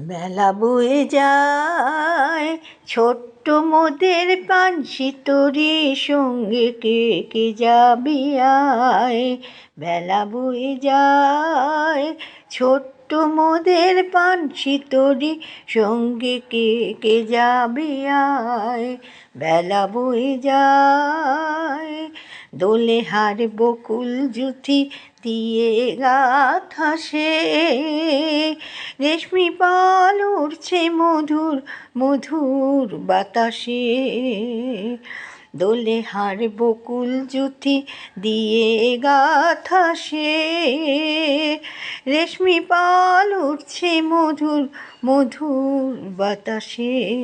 বেলা বয়ে যায় ছোট্ট মোদের পানসি তরি, সঙ্গে কে কে যাবি আয়। বেলা বয়ে যায় ছোট্ট মোদের পানসি তরি, সঙ্গে কে কে যাবি আয়। বেলা বয়ে যায় দোলে হার বকুল জুথি দিয়ে গাথা সে, রেশমি পাল উড়ছে মধুর মধুর বাতাসে। দোলে হার বকুল জুথি দিয়ে গাথা সে, রেশমি পাল উড়ছে মধুর মধুর বাতাসে।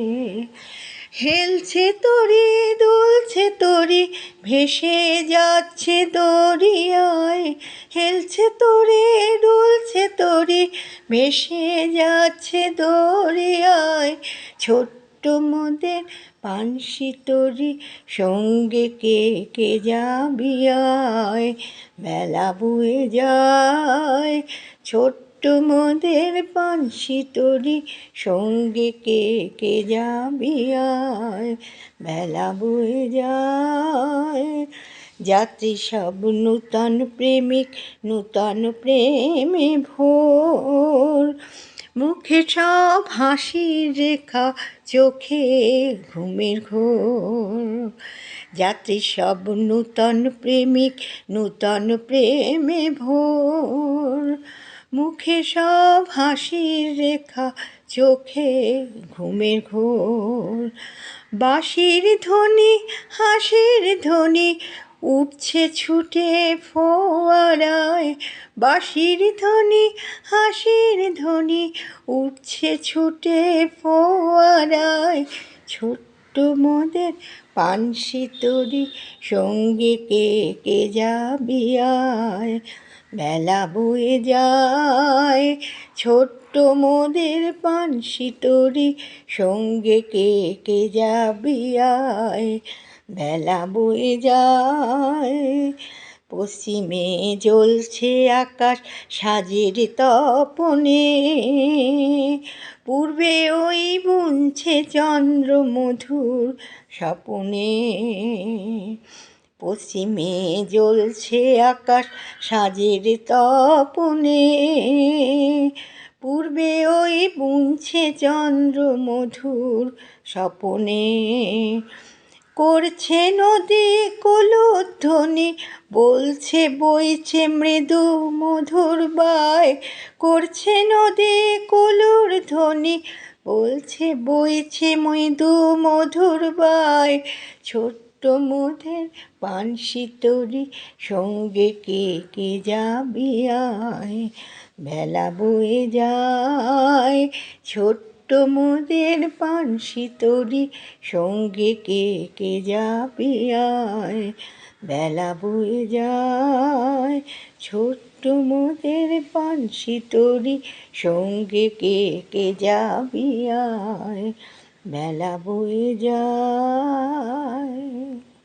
হেলছে তরি দুলছে তরি, ভেসে যাচ্ছে দরিয়ায়। হেলছে তরি দুলছে তরি, ভেসে যাচ্ছে দরিয়ায়। ছোট্ট মোদের পানসি তরি, সঙ্গে কে কে যাবি আয়। বেলা বয়ে যায় ছোট্ট মোদের পানসি তরি, সঙ্গে কে কে যাবি আয়। বেলা বয়ে যায় যাত্রী সব নূতন প্রেমিক, নূতন প্রেমে ভোর। মুখে সব হাসির রেখা, চোখে ঘুমের ঘোর। যাত্রী সব নূতন প্রেমিক, নূতন প্রেমে ভোর। মুখে সব হাসির রেখা, চোখে ঘুমের ঘোর। বাঁশির ধ্বনি হাসির ধ্বনি, উঠছে ছুটে ফোয়ারায়। বাঁশির ধ্বনি হাসির ধ্বনি, উঠছে ছুটে ফোয়ারায়। ছোট্ট মোদের পানসি তরি, সঙ্গে কে কে যাবি আয়। বেলা বয়ে যায় ছোট্ট মোদের পানসি তরি, সঙ্গে কে কে যাবি আয়। বেলা বয়ে যায় পশ্চিমে জ্বলছে আকাশ সাজের তপনে, পূর্বে ওই বুনছে চন্দ্র মধুর স্বপনে। পশ্চিমে জ্বলছে আকাশ সাজের তপনে, পূর্বে ওই বুনছে চন্দ্র মধুর স্বপনে। করছে নদী কলধ্বনি, বলছে বইছে মৃদু মধুর বায়। করছে নদী কলুর ধ্বনি, বলছে বইছে মৃদু মধুর বায়। ছোট্ট মোদের পানসি তরি, সঙ্গে কে কে যাবি আয়। বেলা বয়ে যায় ছোট্ট মোদের পানসি তরি, সঙ্গে কে কে যাবি আয়। বেলা বয়ে যায় ছোট্ট মোদের পানসি তরি, সঙ্গে কে কে যাবি আয়। বেলা বয়ে যায়।